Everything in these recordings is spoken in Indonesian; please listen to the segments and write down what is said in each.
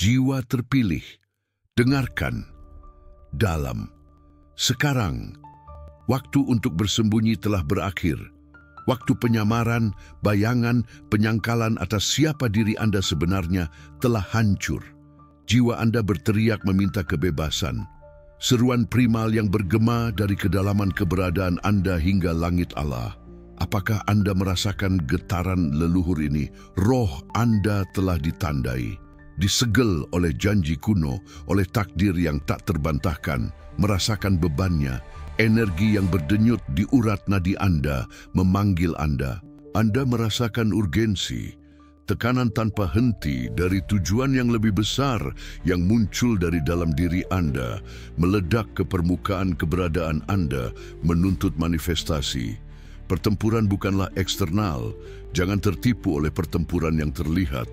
Jiwa terpilih, dengarkan. Dalam. Sekarang, waktu untuk bersembunyi telah berakhir. Waktu penyamaran, bayangan, penyangkalan atas siapa diri Anda sebenarnya telah hancur. Jiwa Anda berteriak meminta kebebasan. Seruan primal yang bergema dari kedalaman keberadaan Anda hingga langit Allah. Apakah Anda merasakan getaran leluhur ini? Roh Anda telah ditandai, disegel oleh janji kuno, oleh takdir yang tak terbantahkan, merasakan bebannya. Energi yang berdenyut di urat nadi Anda memanggil Anda. Anda merasakan urgensi, tekanan tanpa henti dari tujuan yang lebih besar yang muncul dari dalam diri Anda, meledak ke permukaan keberadaan Anda, menuntut manifestasi. Pertempuran bukanlah eksternal, jangan tertipu oleh pertempuran yang terlihat.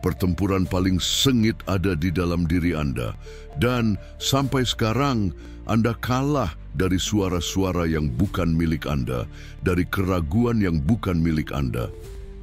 Pertempuran paling sengit ada di dalam diri Anda. Dan sampai sekarang, Anda kalah dari suara-suara yang bukan milik Anda, dari keraguan yang bukan milik Anda.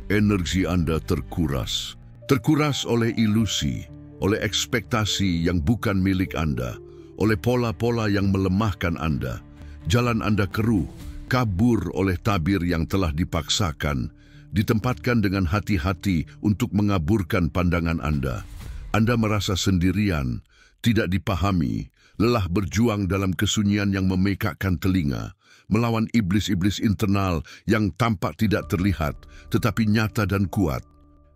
Energi Anda terkuras. Terkuras oleh ilusi, oleh ekspektasi yang bukan milik Anda, oleh pola-pola yang melemahkan Anda. Jalan Anda keruh, kabur oleh tabir yang telah dipaksakan, ditempatkan dengan hati-hati untuk mengaburkan pandangan Anda. Anda merasa sendirian, tidak dipahami, lelah berjuang dalam kesunyian yang memekakkan telinga, melawan iblis-iblis internal yang tampak tidak terlihat, tetapi nyata dan kuat.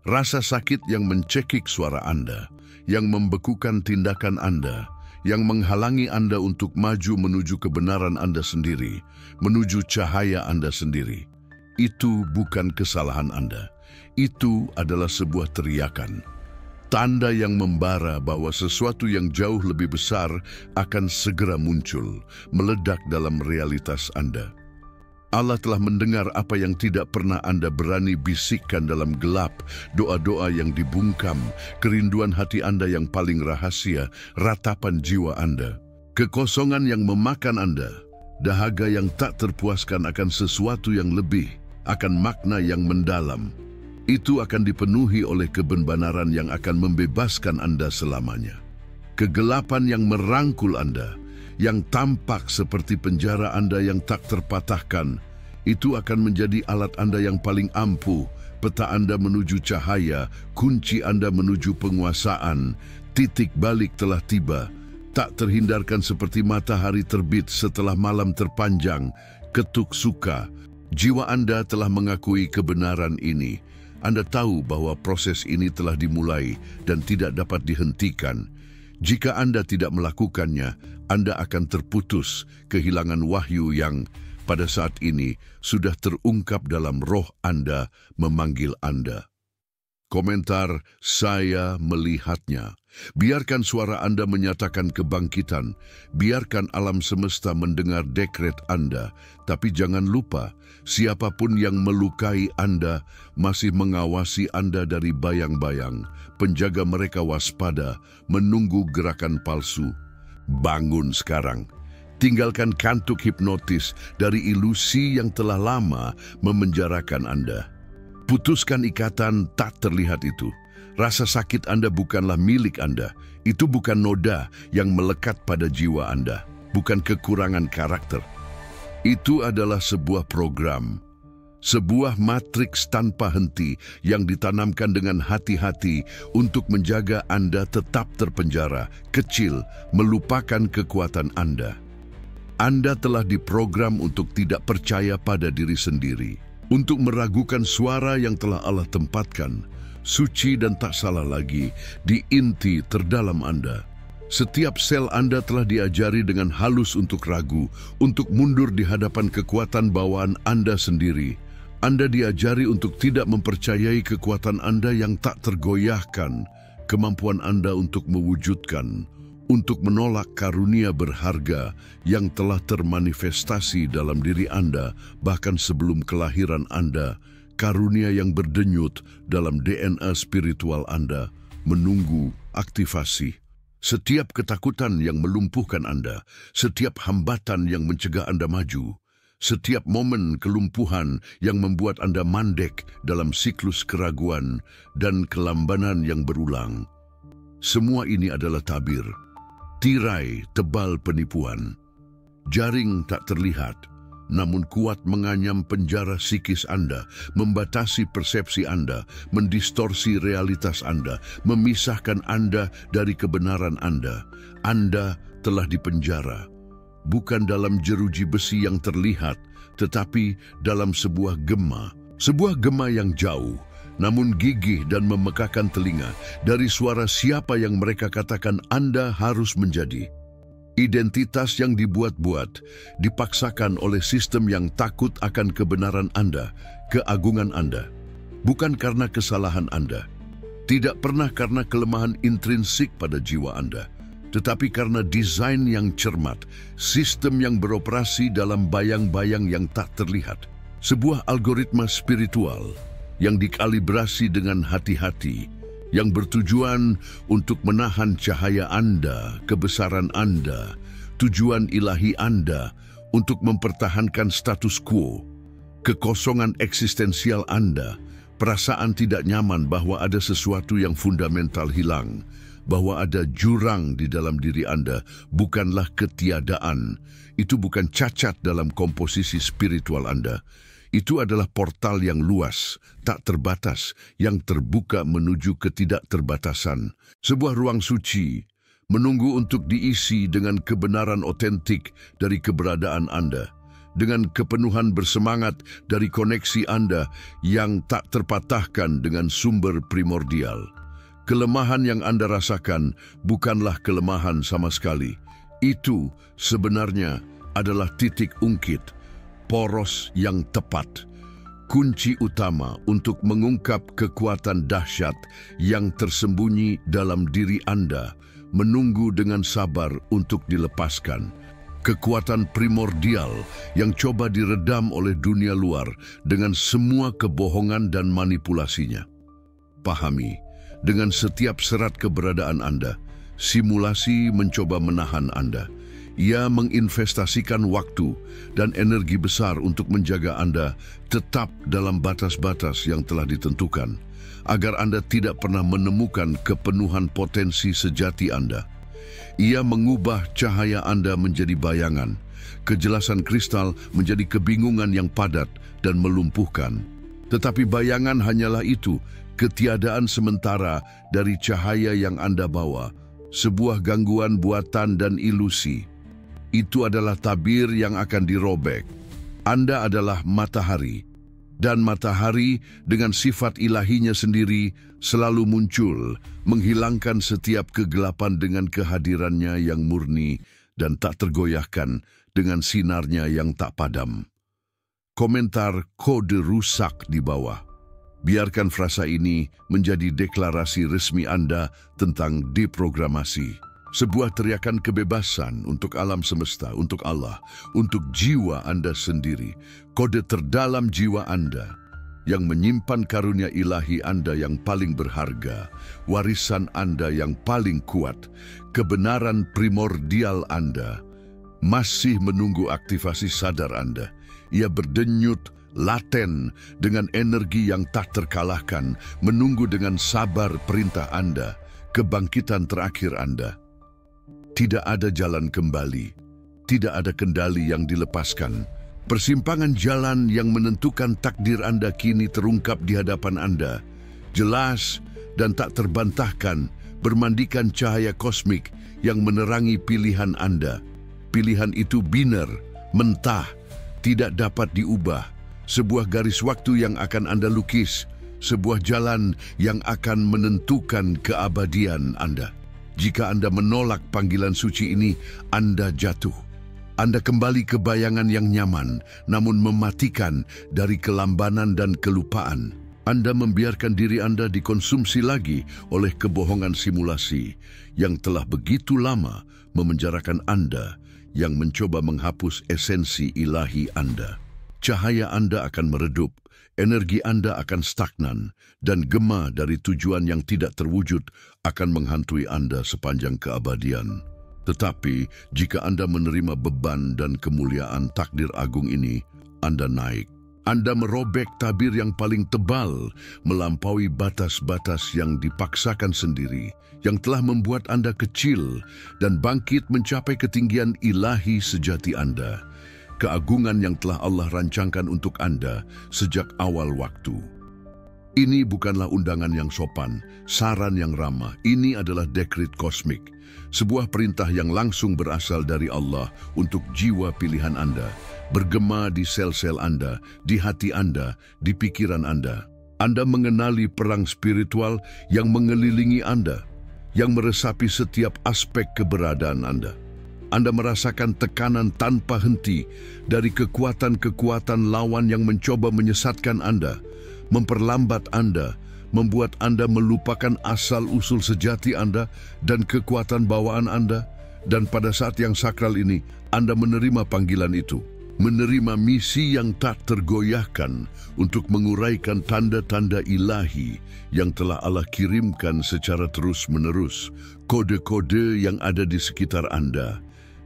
Rasa sakit yang mencekik suara Anda, yang membekukan tindakan Anda, yang menghalangi Anda untuk maju menuju kebenaran Anda sendiri, menuju cahaya Anda sendiri. Itu bukan kesalahan Anda. Itu adalah sebuah teriakan. Tanda yang membara bahwa sesuatu yang jauh lebih besar akan segera muncul, meledak dalam realitas Anda. Allah telah mendengar apa yang tidak pernah Anda berani bisikkan dalam gelap, doa-doa yang dibungkam, kerinduan hati Anda yang paling rahasia, ratapan jiwa Anda. Kekosongan yang memakan Anda, dahaga yang tak terpuaskan akan sesuatu yang lebih, akan makna yang mendalam. Itu akan dipenuhi oleh kebenaran yang akan membebaskan Anda selamanya. Kegelapan yang merangkul Anda, yang tampak seperti penjara Anda yang tak terpatahkan, itu akan menjadi alat Anda yang paling ampuh, peta Anda menuju cahaya, kunci Anda menuju penguasaan. Titik balik telah tiba, tak terhindarkan seperti matahari terbit setelah malam terpanjang, ketuk suka. Jiwa Anda telah mengakui kebenaran ini. Anda tahu bahwa proses ini telah dimulai dan tidak dapat dihentikan. Jika Anda tidak melakukannya, Anda akan terputus, kehilangan wahyu yang pada saat ini sudah terungkap dalam roh Anda memanggil Anda. Komentar, saya melihatnya. Biarkan suara Anda menyatakan kebangkitan. Biarkan alam semesta mendengar dekret Anda. Tapi jangan lupa, siapapun yang melukai Anda masih mengawasi Anda dari bayang-bayang. Penjaga mereka waspada, menunggu gerakan palsu. Bangun sekarang. Tinggalkan kantuk hipnotis dari ilusi yang telah lama memenjarakan Anda. Putuskan ikatan tak terlihat itu. Rasa sakit Anda bukanlah milik Anda. Itu bukan noda yang melekat pada jiwa Anda. Bukan kekurangan karakter. Itu adalah sebuah program. Sebuah matriks tanpa henti yang ditanamkan dengan hati-hati untuk menjaga Anda tetap terpenjara, kecil, melupakan kekuatan Anda. Anda telah diprogram untuk tidak percaya pada diri sendiri, untuk meragukan suara yang telah Allah tempatkan, suci dan tak salah lagi, di inti terdalam Anda. Setiap sel Anda telah diajari dengan halus untuk ragu, untuk mundur di hadapan kekuatan bawaan Anda sendiri. Anda diajari untuk tidak mempercayai kekuatan Anda yang tak tergoyahkan, kemampuan Anda untuk mewujudkan, untuk menolak karunia berharga yang telah termanifestasi dalam diri Anda bahkan sebelum kelahiran Anda, karunia yang berdenyut dalam DNA spiritual Anda, menunggu aktivasi. Setiap ketakutan yang melumpuhkan Anda, setiap hambatan yang mencegah Anda maju, setiap momen kelumpuhan yang membuat Anda mandek dalam siklus keraguan dan kelambanan yang berulang, Semua ini adalah tabir, tirai tebal penipuan. Jaring tak terlihat, namun kuat menganyam penjara psikis Anda, membatasi persepsi Anda, mendistorsi realitas Anda, memisahkan Anda dari kebenaran Anda. Anda telah dipenjara, bukan dalam jeruji besi yang terlihat, tetapi dalam sebuah gema. Sebuah gema yang jauh, namun gigih dan memekakkan telinga dari suara siapa yang mereka katakan Anda harus menjadi. Identitas yang dibuat-buat, dipaksakan oleh sistem yang takut akan kebenaran Anda, keagungan Anda. Bukan karena kesalahan Anda, tidak pernah karena kelemahan intrinsik pada jiwa Anda, tetapi karena desain yang cermat, sistem yang beroperasi dalam bayang-bayang yang tak terlihat. Sebuah algoritma spiritual yang dikalibrasi dengan hati-hati, yang bertujuan untuk menahan cahaya Anda, kebesaran Anda, tujuan ilahi Anda untuk mempertahankan status quo, kekosongan eksistensial Anda, perasaan tidak nyaman bahwa ada sesuatu yang fundamental hilang, bahwa ada jurang di dalam diri Anda, bukanlah ketiadaan. Itu bukan cacat dalam komposisi spiritual Anda. Itu adalah portal yang luas, tak terbatas, yang terbuka menuju ketidakterbatasan. Sebuah ruang suci, menunggu untuk diisi dengan kebenaran otentik dari keberadaan Anda, dengan kepenuhan bersemangat dari koneksi Anda yang tak terpatahkan dengan sumber primordial. Kelemahan yang Anda rasakan bukanlah kelemahan sama sekali. Itu sebenarnya adalah titik ungkit, poros yang tepat, kunci utama untuk mengungkap kekuatan dahsyat yang tersembunyi dalam diri Anda, menunggu dengan sabar untuk dilepaskan. Kekuatan primordial yang coba diredam oleh dunia luar dengan semua kebohongan dan manipulasinya. Pahami, dengan setiap serat keberadaan Anda, simulasi mencoba menahan Anda. Ia menginvestasikan waktu dan energi besar untuk menjaga Anda tetap dalam batas-batas yang telah ditentukan, agar Anda tidak pernah menemukan kepenuhan potensi sejati Anda. Ia mengubah cahaya Anda menjadi bayangan, kejelasan kristal menjadi kebingungan yang padat dan melumpuhkan. Tetapi bayangan hanyalah itu, ketiadaan sementara dari cahaya yang Anda bawa, sebuah gangguan buatan dan ilusi. Itu adalah tabir yang akan dirobek. Anda adalah matahari, dan matahari dengan sifat ilahinya sendiri selalu muncul, menghilangkan setiap kegelapan dengan kehadirannya yang murni dan tak tergoyahkan dengan sinarnya yang tak padam. Komentar kode rusak di bawah. Biarkan frasa ini menjadi deklarasi resmi Anda tentang deprogramasi. Sebuah teriakan kebebasan untuk alam semesta, untuk Allah, untuk jiwa Anda sendiri. Kode terdalam jiwa Anda yang menyimpan karunia ilahi Anda yang paling berharga, warisan Anda yang paling kuat, kebenaran primordial Anda, masih menunggu aktivasi sadar Anda. Ia berdenyut laten dengan energi yang tak terkalahkan, menunggu dengan sabar perintah Anda, kebangkitan terakhir Anda. Tidak ada jalan kembali, tidak ada kendali yang dilepaskan. Persimpangan jalan yang menentukan takdir Anda kini terungkap di hadapan Anda, jelas dan tak terbantahkan, bermandikan cahaya kosmik yang menerangi pilihan Anda. Pilihan itu biner, mentah, tidak dapat diubah. Sebuah garis waktu yang akan Anda lukis, sebuah jalan yang akan menentukan keabadian Anda. Jika Anda menolak panggilan suci ini, Anda jatuh. Anda kembali ke bayangan yang nyaman, namun mematikan dari kelambanan dan kelupaan. Anda membiarkan diri Anda dikonsumsi lagi oleh kebohongan simulasi yang telah begitu lama memenjarakan Anda, yang mencoba menghapus esensi ilahi Anda. Cahaya Anda akan meredup, energi Anda akan stagnan, dan gema dari tujuan yang tidak terwujud akan menghantui Anda sepanjang keabadian. Tetapi, jika Anda menerima beban dan kemuliaan takdir agung ini, Anda naik. Anda merobek tabir yang paling tebal, melampaui batas-batas yang dipaksakan sendiri, yang telah membuat Anda kecil dan bangkit mencapai ketinggian ilahi sejati Anda, keagungan yang telah Allah rancangkan untuk Anda sejak awal waktu. Ini bukanlah undangan yang sopan, saran yang ramah. Ini adalah dekret kosmik, sebuah perintah yang langsung berasal dari Allah untuk jiwa pilihan Anda, bergema di sel-sel Anda, di hati Anda, di pikiran Anda. Anda mengenali perang spiritual yang mengelilingi Anda, yang meresapi setiap aspek keberadaan Anda. Anda merasakan tekanan tanpa henti dari kekuatan-kekuatan lawan yang mencoba menyesatkan Anda, memperlambat Anda, membuat Anda melupakan asal-usul sejati Anda dan kekuatan bawaan Anda. Dan pada saat yang sakral ini, Anda menerima panggilan itu, menerima misi yang tak tergoyahkan untuk menguraikan tanda-tanda ilahi yang telah Allah kirimkan secara terus-menerus, kode-kode yang ada di sekitar Anda,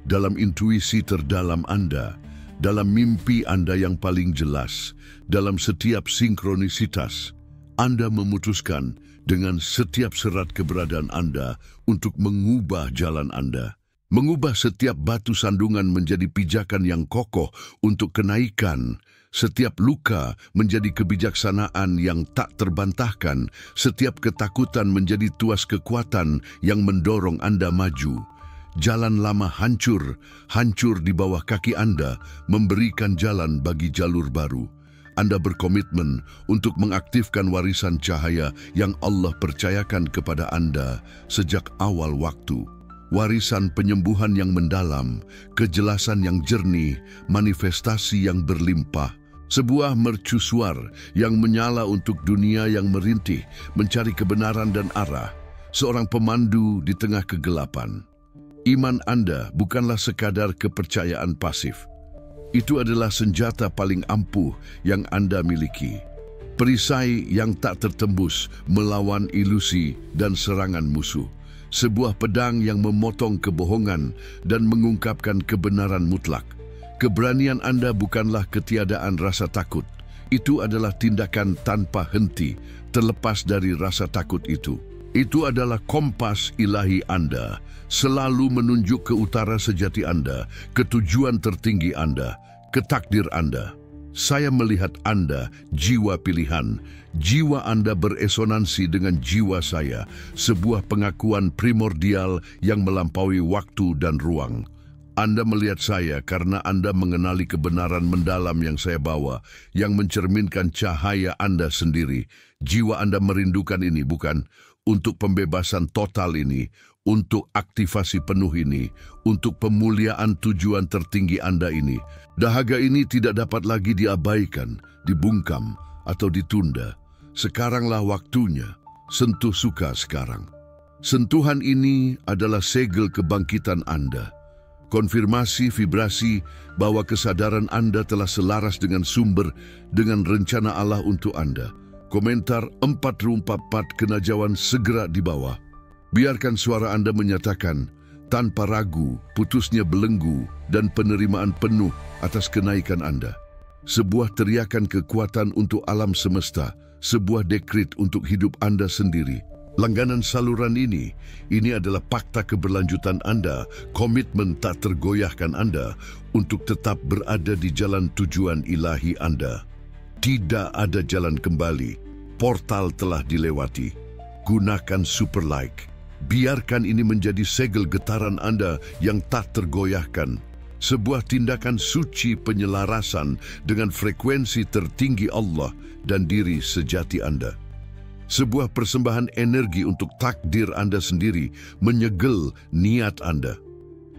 dalam intuisi terdalam Anda, dalam mimpi Anda yang paling jelas, dalam setiap sinkronisitas. Anda memutuskan dengan setiap serat keberadaan Anda untuk mengubah jalan Anda, mengubah setiap batu sandungan menjadi pijakan yang kokoh untuk kenaikan, setiap luka menjadi kebijaksanaan yang tak terbantahkan, setiap ketakutan menjadi tuas kekuatan yang mendorong Anda maju. Jalan lama hancur di bawah kaki Anda, memberikan jalan bagi jalur baru. Anda berkomitmen untuk mengaktifkan warisan cahaya yang Allah percayakan kepada Anda sejak awal waktu. Warisan penyembuhan yang mendalam, kejelasan yang jernih, manifestasi yang berlimpah. Sebuah mercusuar yang menyala untuk dunia yang merintih, mencari kebenaran dan arah. Seorang pemandu di tengah kegelapan. Iman Anda bukanlah sekadar kepercayaan pasif. Itu adalah senjata paling ampuh yang Anda miliki. Perisai yang tak tertembus melawan ilusi dan serangan musuh. Sebuah pedang yang memotong kebohongan dan mengungkapkan kebenaran mutlak. Keberanian Anda bukanlah ketiadaan rasa takut. Itu adalah tindakan tanpa henti, terlepas dari rasa takut itu. Itu adalah kompas ilahi Anda, selalu menunjuk ke utara sejati Anda, ke tujuan tertinggi Anda, ke takdir Anda. Saya melihat Anda, jiwa pilihan. Jiwa Anda beresonansi dengan jiwa saya, sebuah pengakuan primordial yang melampaui waktu dan ruang. Anda melihat saya karena Anda mengenali kebenaran mendalam yang saya bawa, yang mencerminkan cahaya Anda sendiri. Jiwa Anda merindukan ini, bukan? Untuk pembebasan total ini, untuk aktivasi penuh ini, untuk pemuliaan tujuan tertinggi Anda ini. Dahaga ini tidak dapat lagi diabaikan, dibungkam, atau ditunda. Sekaranglah waktunya. Sentuh suka sekarang. Sentuhan ini adalah segel kebangkitan Anda. Konfirmasi vibrasi bahwa kesadaran Anda telah selaras dengan sumber, dengan rencana Allah untuk Anda. Komentar 444 Kenajawan segera di bawah. Biarkan suara Anda menyatakan, tanpa ragu, putusnya belenggu dan penerimaan penuh atas kenaikan Anda. Sebuah teriakan kekuatan untuk alam semesta, sebuah dekret untuk hidup Anda sendiri. Langganan saluran ini adalah fakta keberlanjutan Anda, komitmen tak tergoyahkan Anda untuk tetap berada di jalan tujuan ilahi Anda. Tidak ada jalan kembali, portal telah dilewati. Gunakan super like. Biarkan ini menjadi segel getaran Anda yang tak tergoyahkan. Sebuah tindakan suci penyelarasan dengan frekuensi tertinggi Allah dan diri sejati Anda. Sebuah persembahan energi untuk takdir Anda sendiri, menyegel niat Anda.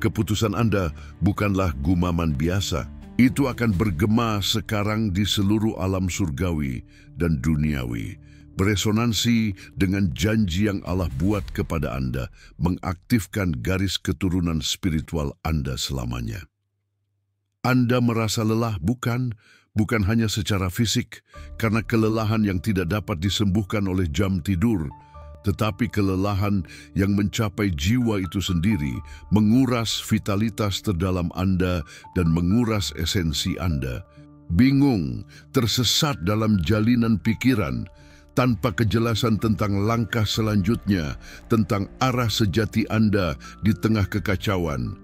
Keputusan Anda bukanlah gumaman biasa. Itu akan bergema sekarang di seluruh alam surgawi dan duniawi. Beresonansi dengan janji yang Allah buat kepada Anda, mengaktifkan garis keturunan spiritual Anda selamanya. Anda merasa lelah, bukan? Bukan hanya secara fisik, karena kelelahan yang tidak dapat disembuhkan oleh jam tidur, tetapi kelelahan yang mencapai jiwa itu sendiri, menguras vitalitas terdalam Anda dan menguras esensi Anda. bingung, tersesat dalam jalinan pikiran, tanpa kejelasan tentang langkah selanjutnya, tentang arah sejati Anda di tengah kekacauan.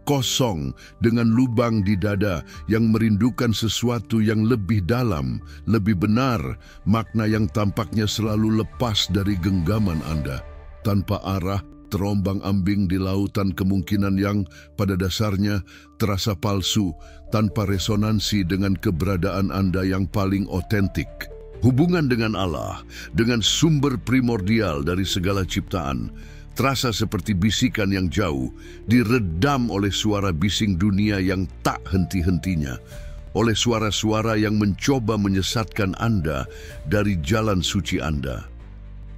Kosong dengan lubang di dada yang merindukan sesuatu yang lebih dalam, lebih benar, makna yang tampaknya selalu lepas dari genggaman Anda. Tanpa arah, terombang-ambing di lautan kemungkinan yang pada dasarnya terasa palsu, tanpa resonansi dengan keberadaan Anda yang paling otentik. Hubungan dengan Allah, dengan sumber primordial dari segala ciptaan, terasa seperti bisikan yang jauh, diredam oleh suara bising dunia yang tak henti-hentinya, oleh suara-suara yang mencoba menyesatkan Anda dari jalan suci Anda.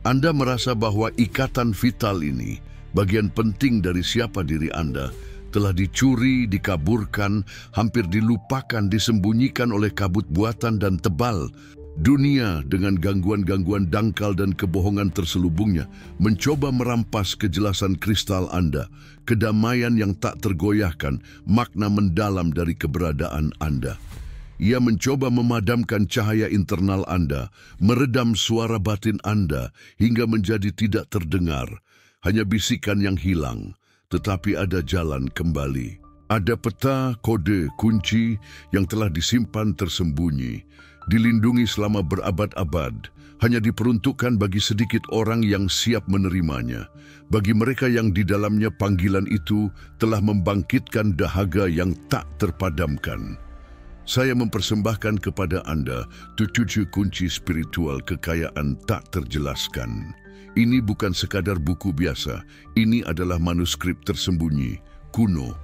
Anda merasa bahwa ikatan vital ini, bagian penting dari siapa diri Anda, telah dicuri, dikaburkan, hampir dilupakan, disembunyikan oleh kabut buatan dan tebal. Dunia dengan gangguan-gangguan dangkal dan kebohongan terselubungnya mencoba merampas kejelasan kristal Anda, kedamaian yang tak tergoyahkan, makna mendalam dari keberadaan Anda. Ia mencoba memadamkan cahaya internal Anda, meredam suara batin Anda hingga menjadi tidak terdengar, hanya bisikan yang hilang, tetapi ada jalan kembali. Ada peta, kode, kunci yang telah disimpan tersembunyi, dilindungi selama berabad-abad, hanya diperuntukkan bagi sedikit orang yang siap menerimanya. Bagi mereka yang di dalamnya panggilan itu telah membangkitkan dahaga yang tak terpadamkan. Saya mempersembahkan kepada Anda 7 kunci spiritual kekayaan tak terjelaskan. Ini bukan sekadar buku biasa, ini adalah manuskrip tersembunyi, kuno,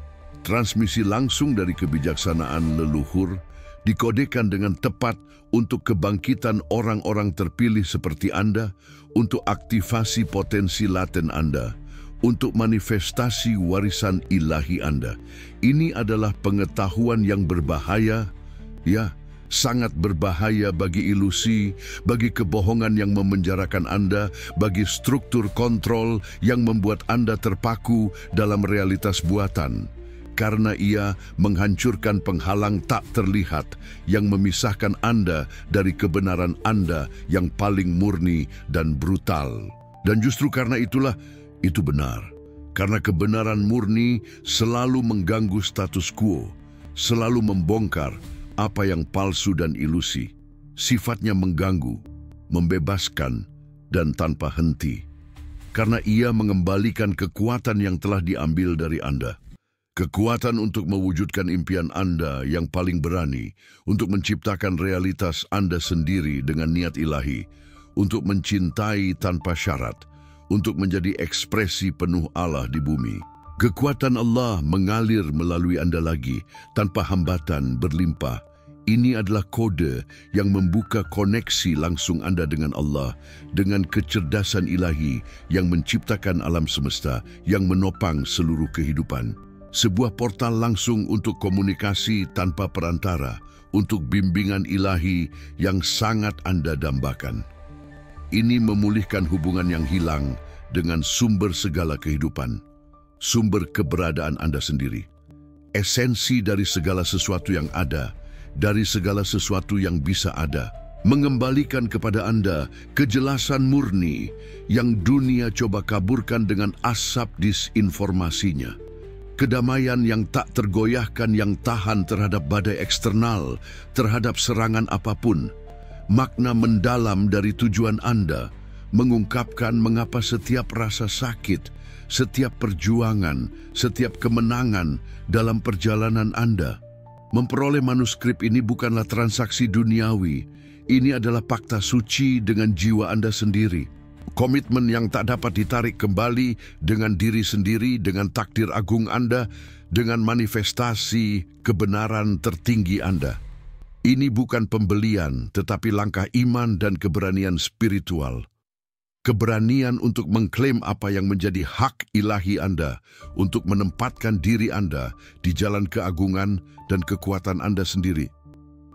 transmisi langsung dari kebijaksanaan leluhur, dikodekan dengan tepat untuk kebangkitan orang-orang terpilih seperti Anda, untuk aktivasi potensi laten Anda, untuk manifestasi warisan ilahi Anda. Ini adalah pengetahuan yang berbahaya, ya, sangat berbahaya bagi ilusi, bagi kebohongan yang memenjarakan Anda, bagi struktur kontrol yang membuat Anda terpaku dalam realitas buatan. Karena ia menghancurkan penghalang tak terlihat yang memisahkan Anda dari kebenaran Anda yang paling murni dan brutal. Dan justru karena itulah, itu benar. Karena kebenaran murni selalu mengganggu status quo, selalu membongkar apa yang palsu dan ilusi. Sifatnya mengganggu, membebaskan, dan tanpa henti. Karena ia mengembalikan kekuatan yang telah diambil dari Anda. Kekuatan untuk mewujudkan impian Anda yang paling berani, untuk menciptakan realitas Anda sendiri dengan niat ilahi, untuk mencintai tanpa syarat, untuk menjadi ekspresi penuh Allah di bumi. Kekuatan Allah mengalir melalui Anda lagi, tanpa hambatan berlimpah. Ini adalah kode yang membuka koneksi langsung Anda dengan Allah, dengan kecerdasan ilahi yang menciptakan alam semesta, yang menopang seluruh kehidupan. Sebuah portal langsung untuk komunikasi tanpa perantara, untuk bimbingan ilahi yang sangat Anda dambakan. Ini memulihkan hubungan yang hilang dengan sumber segala kehidupan, sumber keberadaan Anda sendiri. Esensi dari segala sesuatu yang ada, dari segala sesuatu yang bisa ada, mengembalikan kepada Anda kejelasan murni yang dunia coba kaburkan dengan asap disinformasinya. Kedamaian yang tak tergoyahkan, yang tahan terhadap badai eksternal, terhadap serangan apapun. Makna mendalam dari tujuan Anda, mengungkapkan mengapa setiap rasa sakit, setiap perjuangan, setiap kemenangan dalam perjalanan Anda. Memperoleh manuskrip ini bukanlah transaksi duniawi, ini adalah fakta suci dengan jiwa Anda sendiri. Komitmen yang tak dapat ditarik kembali dengan diri sendiri, dengan takdir agung Anda, dengan manifestasi kebenaran tertinggi Anda. Ini bukan pembelian, tetapi langkah iman dan keberanian spiritual. Keberanian untuk mengklaim apa yang menjadi hak ilahi Anda, untuk menempatkan diri Anda di jalan keagungan dan kekuatan Anda sendiri.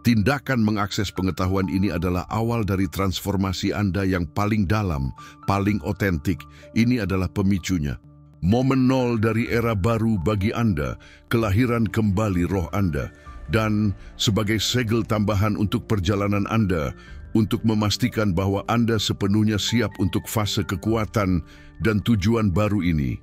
Tindakan mengakses pengetahuan ini adalah awal dari transformasi Anda yang paling dalam, paling otentik. Ini adalah pemicunya. Momen nol dari era baru bagi Anda, kelahiran kembali roh Anda, dan sebagai segel tambahan untuk perjalanan Anda, untuk memastikan bahwa Anda sepenuhnya siap untuk fase kekuatan dan tujuan baru ini.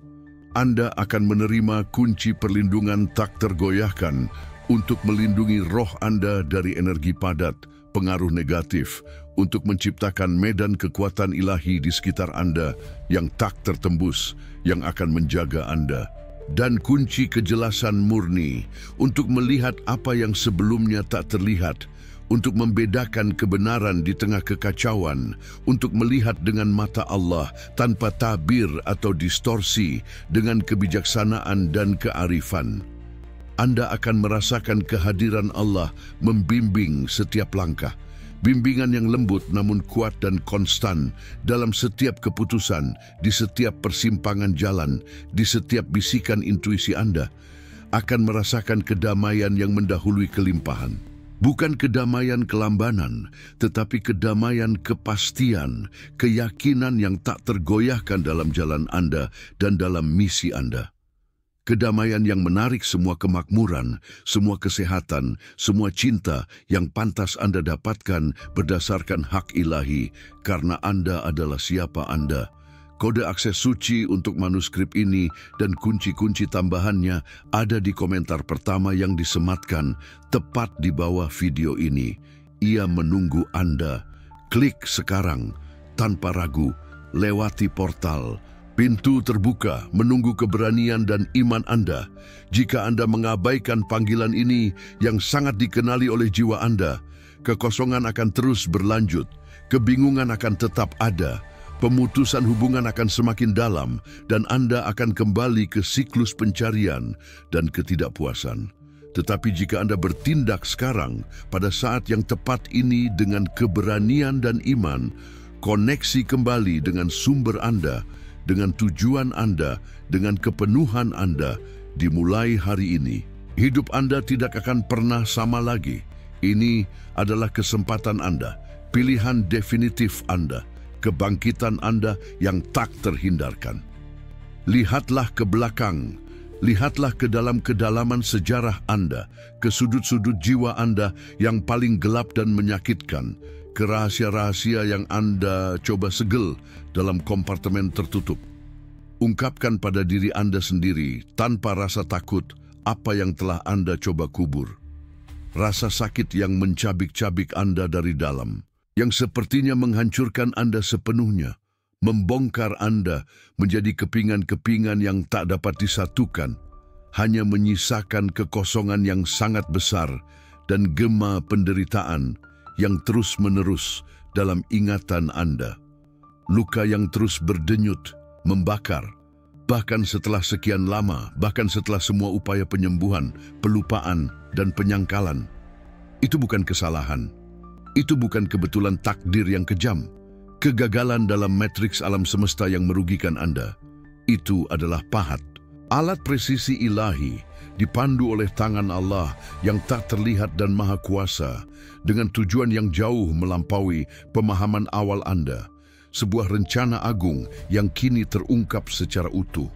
Anda akan menerima kunci perlindungan tak tergoyahkan untuk melindungi roh Anda dari energi padat, pengaruh negatif, untuk menciptakan medan kekuatan ilahi di sekitar Anda yang tak tertembus, yang akan menjaga Anda. Dan kunci kejelasan murni untuk melihat apa yang sebelumnya tak terlihat, untuk membedakan kebenaran di tengah kekacauan, untuk melihat dengan mata Allah tanpa tabir atau distorsi, dengan kebijaksanaan dan kearifan. Anda akan merasakan kehadiran Allah membimbing setiap langkah. Bimbingan yang lembut namun kuat dan konstan dalam setiap keputusan, di setiap persimpangan jalan, di setiap bisikan intuisi Anda. Akan merasakan kedamaian yang mendahului kelimpahan. Bukan kedamaian kelambanan, tetapi kedamaian kepastian, keyakinan yang tak tergoyahkan dalam jalan Anda dan dalam misi Anda. Kedamaian yang menarik semua kemakmuran, semua kesehatan, semua cinta yang pantas Anda dapatkan berdasarkan hak ilahi, karena Anda adalah siapa Anda. Kode akses suci untuk manuskrip ini dan kunci-kunci tambahannya ada di komentar pertama yang disematkan tepat di bawah video ini. Ia menunggu Anda. Klik sekarang, tanpa ragu, lewati portal. Pintu terbuka menunggu keberanian dan iman Anda. Jika Anda mengabaikan panggilan ini yang sangat dikenali oleh jiwa Anda, kekosongan akan terus berlanjut, kebingungan akan tetap ada, pemutusan hubungan akan semakin dalam, dan Anda akan kembali ke siklus pencarian dan ketidakpuasan. Tetapi jika Anda bertindak sekarang, pada saat yang tepat ini dengan keberanian dan iman, koneksi kembali dengan sumber Anda, dengan tujuan Anda, dengan kepenuhan Anda, dimulai hari ini. Hidup Anda tidak akan pernah sama lagi. Ini adalah kesempatan Anda, pilihan definitif Anda, kebangkitan Anda yang tak terhindarkan. Lihatlah ke belakang, lihatlah ke dalam kedalaman sejarah Anda, ke sudut-sudut jiwa Anda yang paling gelap dan menyakitkan, ke rahasia-rahasia yang Anda coba segel dalam kompartemen tertutup. Ungkapkan pada diri Anda sendiri tanpa rasa takut apa yang telah Anda coba kubur. Rasa sakit yang mencabik-cabik Anda dari dalam, yang sepertinya menghancurkan Anda sepenuhnya, membongkar Anda menjadi kepingan-kepingan yang tak dapat disatukan, hanya menyisakan kekosongan yang sangat besar dan gema penderitaan yang terus-menerus dalam ingatan Anda. Luka yang terus berdenyut, membakar, bahkan setelah sekian lama, bahkan setelah semua upaya penyembuhan, pelupaan, dan penyangkalan. Itu bukan kesalahan. Itu bukan kebetulan takdir yang kejam, kegagalan dalam matriks alam semesta yang merugikan Anda. Itu adalah pahat, alat presisi ilahi, dipandu oleh tangan Allah yang tak terlihat dan maha kuasa, dengan tujuan yang jauh melampaui pemahaman awal Anda, sebuah rencana agung yang kini terungkap secara utuh.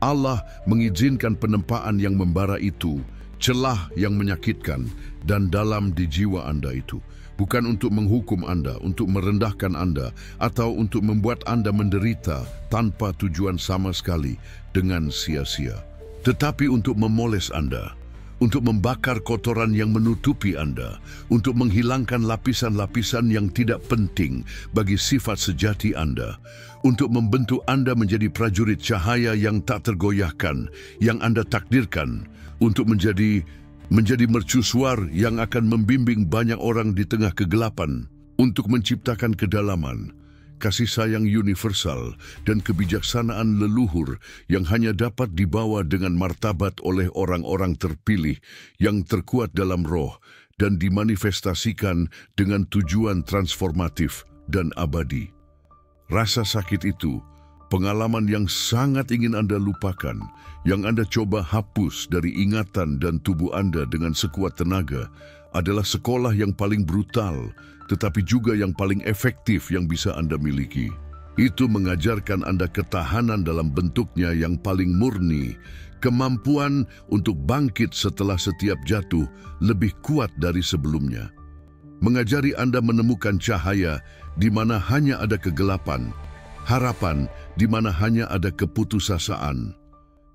Allah mengizinkan penempaan yang membara itu, celah yang menyakitkan dan dalam di jiwa Anda itu, bukan untuk menghukum Anda, untuk merendahkan Anda, atau untuk membuat Anda menderita tanpa tujuan sama sekali dengan sia-sia. Tetapi untuk memoles Anda, untuk membakar kotoran yang menutupi Anda, untuk menghilangkan lapisan-lapisan yang tidak penting bagi sifat sejati Anda, untuk membentuk Anda menjadi prajurit cahaya yang tak tergoyahkan, yang Anda takdirkan, untuk menjadi mercusuar yang akan membimbing banyak orang di tengah kegelapan, untuk menciptakan kedalaman, kasih sayang universal, dan kebijaksanaan leluhur yang hanya dapat dibawa dengan martabat oleh orang-orang terpilih yang terkuat dalam roh dan dimanifestasikan dengan tujuan transformatif dan abadi. Rasa sakit itu, pengalaman yang sangat ingin Anda lupakan, yang Anda coba hapus dari ingatan dan tubuh Anda dengan sekuat tenaga, adalah sekolah yang paling brutal, tetapi juga yang paling efektif yang bisa Anda miliki. Itu mengajarkan Anda ketahanan dalam bentuknya yang paling murni, kemampuan untuk bangkit setelah setiap jatuh lebih kuat dari sebelumnya. Mengajari Anda menemukan cahaya di mana hanya ada kegelapan, harapan di mana hanya ada keputusasaan.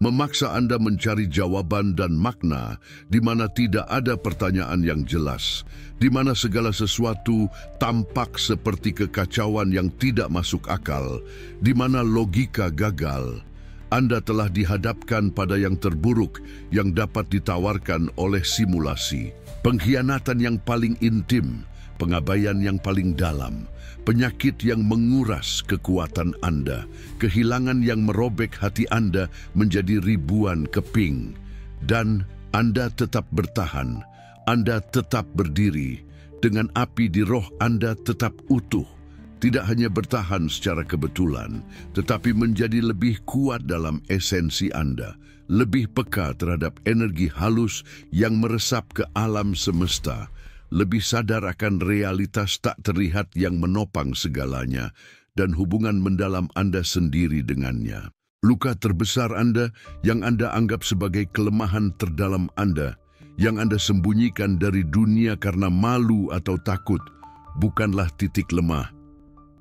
Memaksa Anda mencari jawaban dan makna di mana tidak ada pertanyaan yang jelas, di mana segala sesuatu tampak seperti kekacauan yang tidak masuk akal, di mana logika gagal. Anda telah dihadapkan pada yang terburuk yang dapat ditawarkan oleh simulasi, pengkhianatan yang paling intim, pengabaian yang paling dalam, penyakit yang menguras kekuatan Anda, kehilangan yang merobek hati Anda menjadi ribuan keping. Dan Anda tetap bertahan, Anda tetap berdiri, dengan api di roh Anda tetap utuh. Tidak hanya bertahan secara kebetulan, tetapi menjadi lebih kuat dalam esensi Anda, lebih peka terhadap energi halus yang meresap ke alam semesta, lebih sadar akan realitas tak terlihat yang menopang segalanya, dan hubungan mendalam Anda sendiri dengannya. Luka terbesar Anda yang Anda anggap sebagai kelemahan terdalam Anda, yang Anda sembunyikan dari dunia karena malu atau takut, bukanlah titik lemah.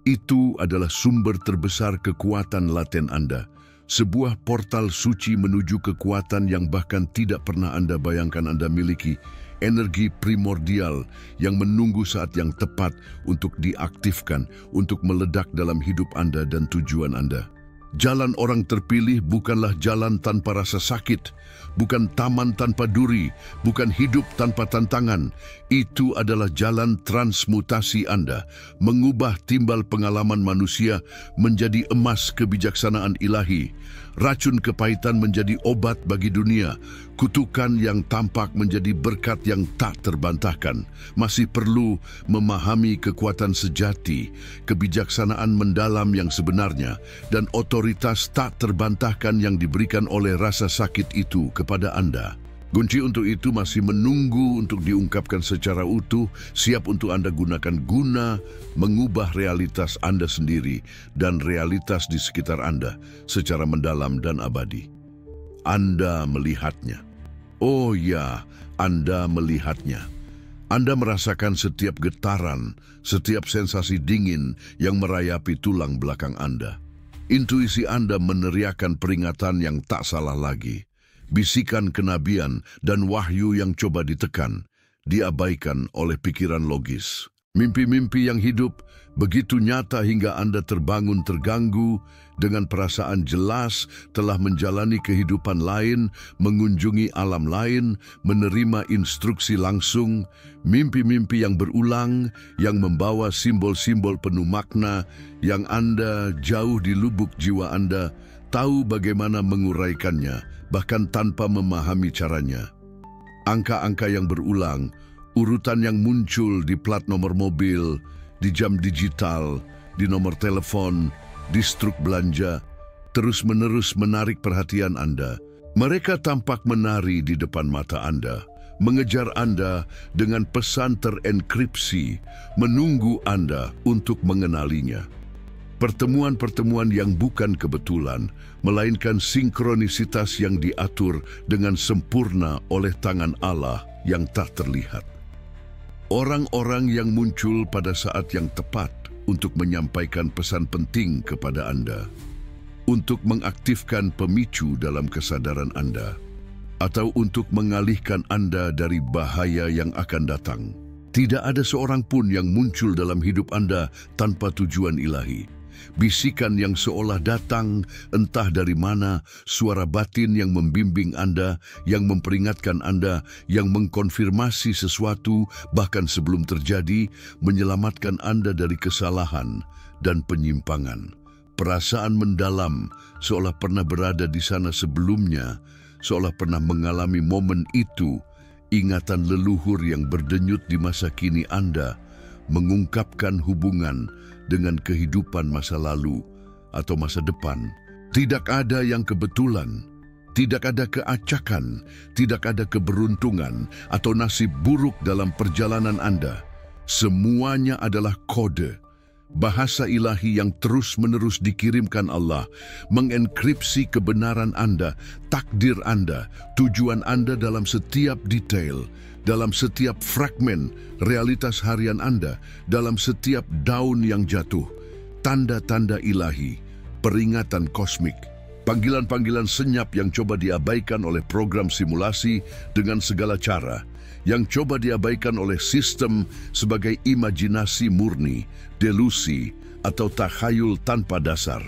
Itu adalah sumber terbesar kekuatan laten Anda, sebuah portal suci menuju kekuatan yang bahkan tidak pernah Anda bayangkan Anda miliki, energi primordial yang menunggu saat yang tepat untuk diaktifkan, untuk meledak dalam hidup Anda dan tujuan Anda. Jalan orang terpilih bukanlah jalan tanpa rasa sakit, bukan taman tanpa duri, bukan hidup tanpa tantangan. Itu adalah jalan transmutasi Anda, mengubah timbal pengalaman manusia menjadi emas kebijaksanaan ilahi, racun kepahitan menjadi obat bagi dunia, kutukan yang tampak menjadi berkat yang tak terbantahkan. Masih perlu memahami kekuatan sejati, kebijaksanaan mendalam yang sebenarnya, dan otoritas tak terbantahkan yang diberikan oleh rasa sakit itu kepada Anda. Kunci untuk itu masih menunggu untuk diungkapkan secara utuh, siap untuk Anda gunakan guna mengubah realitas Anda sendiri dan realitas di sekitar Anda secara mendalam dan abadi. Anda melihatnya. Oh ya, Anda melihatnya. Anda merasakan setiap getaran, setiap sensasi dingin yang merayapi tulang belakang Anda. Intuisi Anda meneriakkan peringatan yang tak salah lagi. Bisikan kenabian dan wahyu yang coba ditekan, diabaikan oleh pikiran logis. Mimpi-mimpi yang hidup begitu nyata hingga Anda terbangun terganggu dengan perasaan jelas telah menjalani kehidupan lain, mengunjungi alam lain, menerima instruksi langsung. Mimpi-mimpi yang berulang, yang membawa simbol-simbol penuh makna, yang Anda jauh di lubuk jiwa Anda tahu bagaimana menguraikannya, bahkan tanpa memahami caranya. Angka-angka yang berulang, urutan yang muncul di plat nomor mobil, di jam digital, di nomor telepon, di struk belanja, terus-menerus menarik perhatian Anda. Mereka tampak menari di depan mata Anda, mengejar Anda dengan pesan terenkripsi, menunggu Anda untuk mengenalinya. Pertemuan-pertemuan yang bukan kebetulan, melainkan sinkronisitas yang diatur dengan sempurna oleh tangan Allah yang tak terlihat. Orang-orang yang muncul pada saat yang tepat untuk menyampaikan pesan penting kepada Anda, untuk mengaktifkan pemicu dalam kesadaran Anda, atau untuk mengalihkan Anda dari bahaya yang akan datang. Tidak ada seorang pun yang muncul dalam hidup Anda tanpa tujuan ilahi. Bisikan yang seolah datang entah dari mana, suara batin yang membimbing Anda, yang memperingatkan Anda, yang mengkonfirmasi sesuatu bahkan sebelum terjadi, menyelamatkan Anda dari kesalahan dan penyimpangan. Perasaan mendalam seolah pernah berada di sana sebelumnya, seolah pernah mengalami momen itu, ingatan leluhur yang berdenyut di masa kini Anda, mengungkapkan hubungan dengan kehidupan masa lalu atau masa depan. Tidak ada yang kebetulan, tidak ada keacakan, tidak ada keberuntungan atau nasib buruk dalam perjalanan Anda. Semuanya adalah kode, bahasa ilahi yang terus-menerus dikirimkan Allah, mengenkripsi kebenaran Anda, takdir Anda, tujuan Anda dalam setiap detail, dalam setiap fragmen realitas harian Anda, dalam setiap daun yang jatuh, tanda-tanda ilahi, peringatan kosmik, panggilan-panggilan senyap yang coba diabaikan oleh program simulasi dengan segala cara, yang coba diabaikan oleh sistem sebagai imajinasi murni, delusi, atau takhayul tanpa dasar.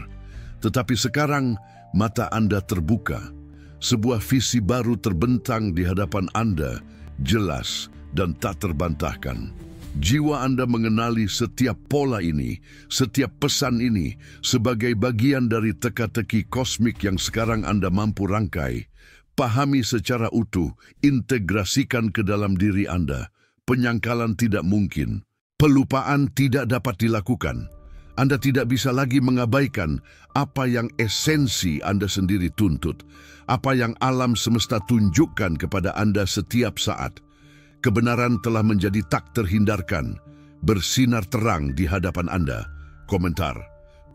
Tetapi sekarang mata Anda terbuka, sebuah visi baru terbentang di hadapan Anda, jelas dan tak terbantahkan. Jiwa Anda mengenali setiap pola ini, setiap pesan ini sebagai bagian dari teka-teki kosmik yang sekarang Anda mampu rangkai. Pahami secara utuh, integrasikan ke dalam diri Anda. Penyangkalan tidak mungkin. Pelupaan tidak dapat dilakukan. Anda tidak bisa lagi mengabaikan apa yang esensi Anda sendiri tuntut, apa yang alam semesta tunjukkan kepada Anda setiap saat. Kebenaran telah menjadi tak terhindarkan, bersinar terang di hadapan Anda. Komentar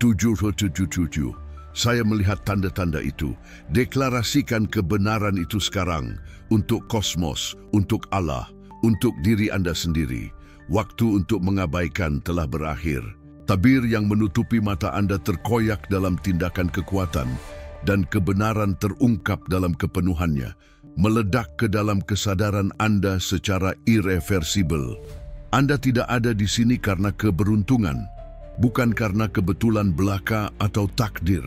777. Saya melihat tanda-tanda itu. Deklarasikan kebenaran itu sekarang untuk kosmos, untuk Allah, untuk diri Anda sendiri. Waktu untuk mengabaikan telah berakhir. Tabir yang menutupi mata Anda terkoyak dalam tindakan kekuatan dan kebenaran terungkap dalam kepenuhannya, meledak ke dalam kesadaran Anda secara irreversibel. Anda tidak ada di sini karena keberuntungan, bukan karena kebetulan belaka atau takdir.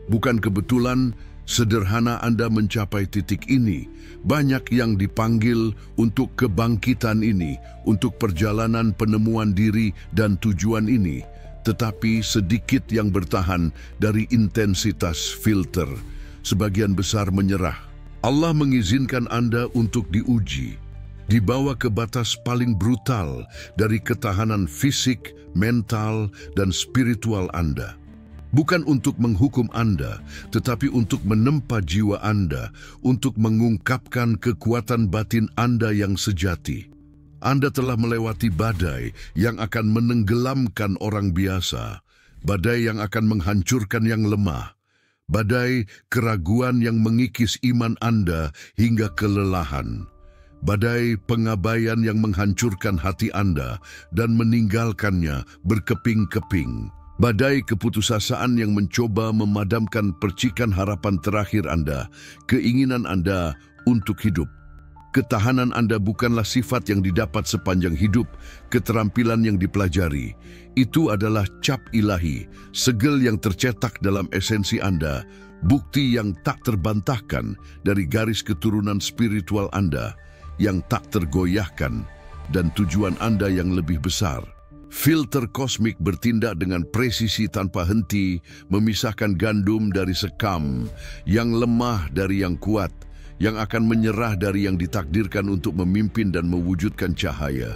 Bukan kebetulan sederhana Anda mencapai titik ini. Banyak yang dipanggil untuk kebangkitan ini, untuk perjalanan penemuan diri dan tujuan ini. Tetapi sedikit yang bertahan dari intensitas filter. Sebagian besar menyerah. Allah mengizinkan Anda untuk diuji, dibawa ke batas paling brutal dari ketahanan fisik, mental, dan spiritual Anda. Bukan untuk menghukum Anda, tetapi untuk menempa jiwa Anda, untuk mengungkapkan kekuatan batin Anda yang sejati. Anda telah melewati badai yang akan menenggelamkan orang biasa, badai yang akan menghancurkan yang lemah, badai keraguan yang mengikis iman Anda hingga kelelahan. Badai pengabaian yang menghancurkan hati Anda dan meninggalkannya berkeping-keping. Badai keputusasaan yang mencoba memadamkan percikan harapan terakhir Anda, keinginan Anda untuk hidup. Ketahanan Anda bukanlah sifat yang didapat sepanjang hidup, keterampilan yang dipelajari. Itu adalah cap ilahi, segel yang tercetak dalam esensi Anda, bukti yang tak terbantahkan dari garis keturunan spiritual Anda, yang tak tergoyahkan, dan tujuan Anda yang lebih besar. Filter kosmik bertindak dengan presisi tanpa henti, memisahkan gandum dari sekam, yang lemah dari yang kuat, yang akan menyerah dari yang ditakdirkan untuk memimpin dan mewujudkan cahaya.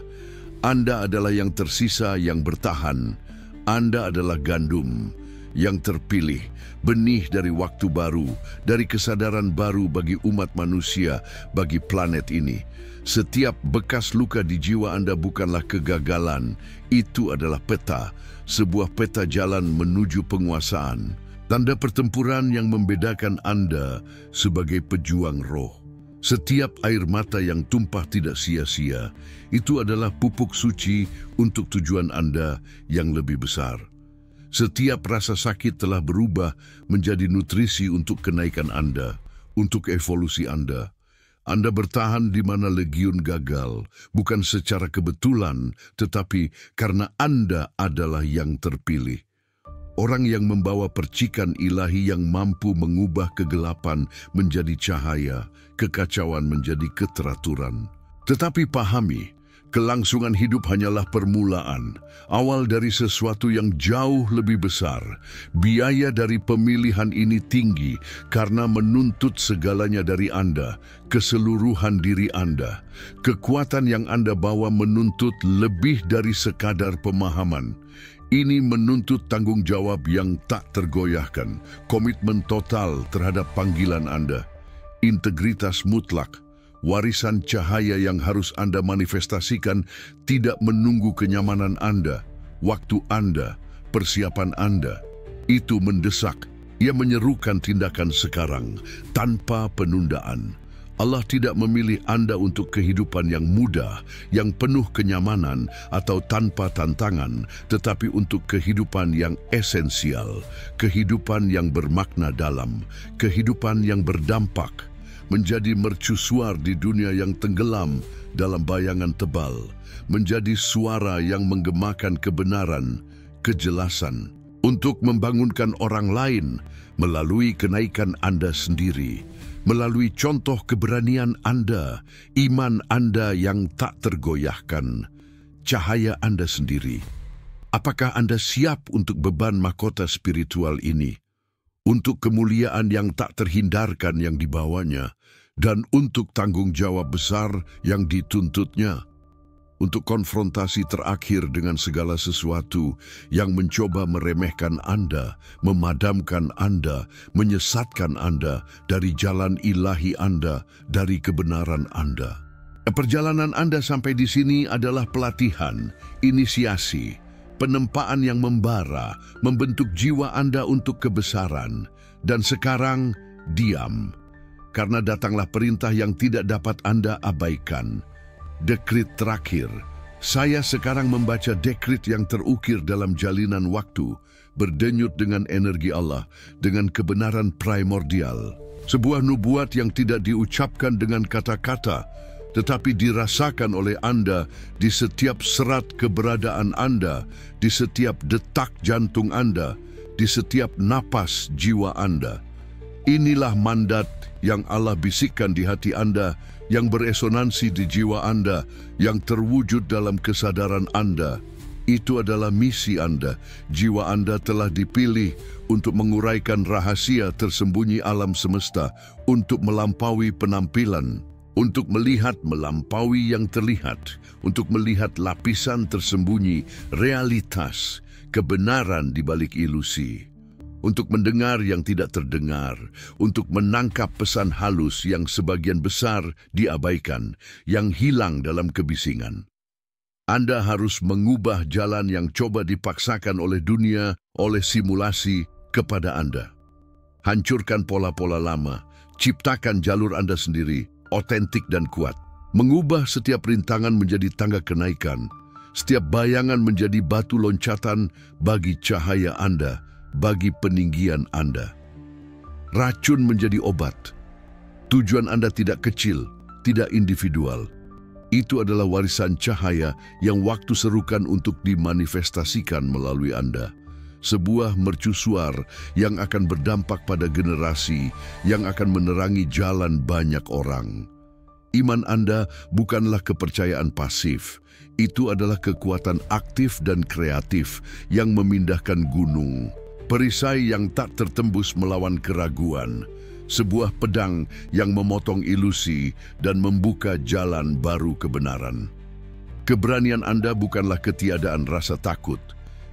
Anda adalah yang tersisa yang bertahan. Anda adalah gandum yang terpilih, benih dari waktu baru, dari kesadaran baru bagi umat manusia, bagi planet ini. Setiap bekas luka di jiwa Anda bukanlah kegagalan, itu adalah peta, sebuah peta jalan menuju penguasaan. Tanda pertempuran yang membedakan Anda sebagai pejuang roh. Setiap air mata yang tumpah tidak sia-sia, itu adalah pupuk suci untuk tujuan Anda yang lebih besar. Setiap rasa sakit telah berubah menjadi nutrisi untuk kenaikan Anda, untuk evolusi Anda. Anda bertahan di mana legiun gagal, bukan secara kebetulan, tetapi karena Anda adalah yang terpilih. Orang yang membawa percikan ilahi yang mampu mengubah kegelapan menjadi cahaya, kekacauan menjadi keteraturan. Tetapi pahami, kelangsungan hidup hanyalah permulaan, awal dari sesuatu yang jauh lebih besar. Biaya dari pemilihan ini tinggi karena menuntut segalanya dari Anda, keseluruhan diri Anda. Kekuatan yang Anda bawa menuntut lebih dari sekadar pemahaman. Ini menuntut tanggung jawab yang tak tergoyahkan, komitmen total terhadap panggilan Anda, integritas mutlak. Warisan cahaya yang harus Anda manifestasikan tidak menunggu kenyamanan Anda, waktu Anda, persiapan Anda. Itu mendesak. Ia menyerukan tindakan sekarang tanpa penundaan. Allah tidak memilih Anda untuk kehidupan yang mudah, yang penuh kenyamanan atau tanpa tantangan, tetapi untuk kehidupan yang esensial, kehidupan yang bermakna dalam, kehidupan yang berdampak, menjadi mercusuar di dunia yang tenggelam dalam bayangan tebal, menjadi suara yang menggemakan kebenaran, kejelasan, untuk membangunkan orang lain melalui kenaikan Anda sendiri, melalui contoh keberanian Anda, iman Anda yang tak tergoyahkan, cahaya Anda sendiri. Apakah Anda siap untuk beban mahkota spiritual ini? Untuk kemuliaan yang tak terhindarkan yang dibawanya, dan untuk tanggung jawab besar yang dituntutnya? Untuk konfrontasi terakhir dengan segala sesuatu yang mencoba meremehkan Anda, memadamkan Anda, menyesatkan Anda dari jalan ilahi Anda, dari kebenaran Anda. Perjalanan Anda sampai di sini adalah pelatihan, inisiasi, penempaan yang membara, membentuk jiwa Anda untuk kebesaran. Dan sekarang, diam, karena datanglah perintah yang tidak dapat Anda abaikan. Dekrit terakhir. Saya sekarang membaca dekrit yang terukir dalam jalinan waktu, berdenyut dengan energi Allah, dengan kebenaran primordial. Sebuah nubuat yang tidak diucapkan dengan kata-kata, tetapi dirasakan oleh Anda di setiap serat keberadaan Anda, di setiap detak jantung Anda, di setiap napas jiwa Anda. Inilah mandat yang Allah bisikkan di hati Anda, yang beresonansi di jiwa Anda, yang terwujud dalam kesadaran Anda. Itu adalah misi Anda. Jiwa Anda telah dipilih untuk menguraikan rahasia tersembunyi alam semesta, untuk melampaui penampilan, untuk melihat melampaui yang terlihat, untuk melihat lapisan tersembunyi, realitas, kebenaran di balik ilusi. Untuk mendengar yang tidak terdengar, untuk menangkap pesan halus yang sebagian besar diabaikan, yang hilang dalam kebisingan. Anda harus mengubah jalan yang coba dipaksakan oleh dunia, oleh simulasi kepada Anda. Hancurkan pola-pola lama, ciptakan jalur Anda sendiri, otentik dan kuat. Mengubah setiap rintangan menjadi tangga kenaikan, setiap bayangan menjadi batu loncatan bagi cahaya Anda, bagi peninggian Anda. Racun menjadi obat. Tujuan Anda tidak kecil, tidak individual. Itu adalah warisan cahaya yang waktu serukan untuk dimanifestasikan melalui Anda. Sebuah mercusuar yang akan berdampak pada generasi, yang akan menerangi jalan banyak orang. Iman Anda bukanlah kepercayaan pasif. Itu adalah kekuatan aktif dan kreatif yang memindahkan gunung. Perisai yang tak tertembus melawan keraguan, sebuah pedang yang memotong ilusi dan membuka jalan baru kebenaran. Keberanian Anda bukanlah ketiadaan rasa takut,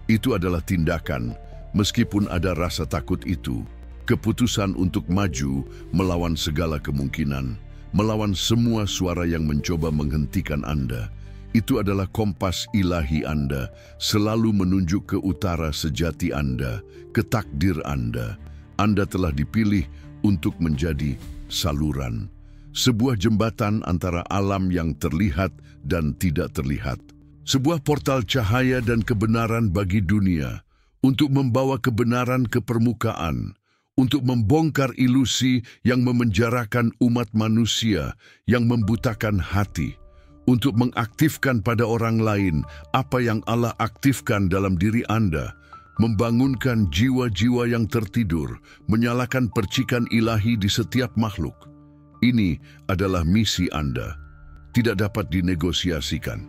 itu adalah tindakan, meskipun ada rasa takut itu, keputusan untuk maju melawan segala kemungkinan, melawan semua suara yang mencoba menghentikan Anda. Itu adalah kompas ilahi Anda, selalu menunjuk ke utara sejati Anda, ke takdir Anda. Anda telah dipilih untuk menjadi saluran, sebuah jembatan antara alam yang terlihat dan tidak terlihat. Sebuah portal cahaya dan kebenaran bagi dunia, untuk membawa kebenaran ke permukaan, untuk membongkar ilusi yang memenjarakan umat manusia, yang membutakan hati, untuk mengaktifkan pada orang lain apa yang Allah aktifkan dalam diri Anda, membangunkan jiwa-jiwa yang tertidur, menyalakan percikan ilahi di setiap makhluk. Ini adalah misi Anda. Tidak dapat dinegosiasikan,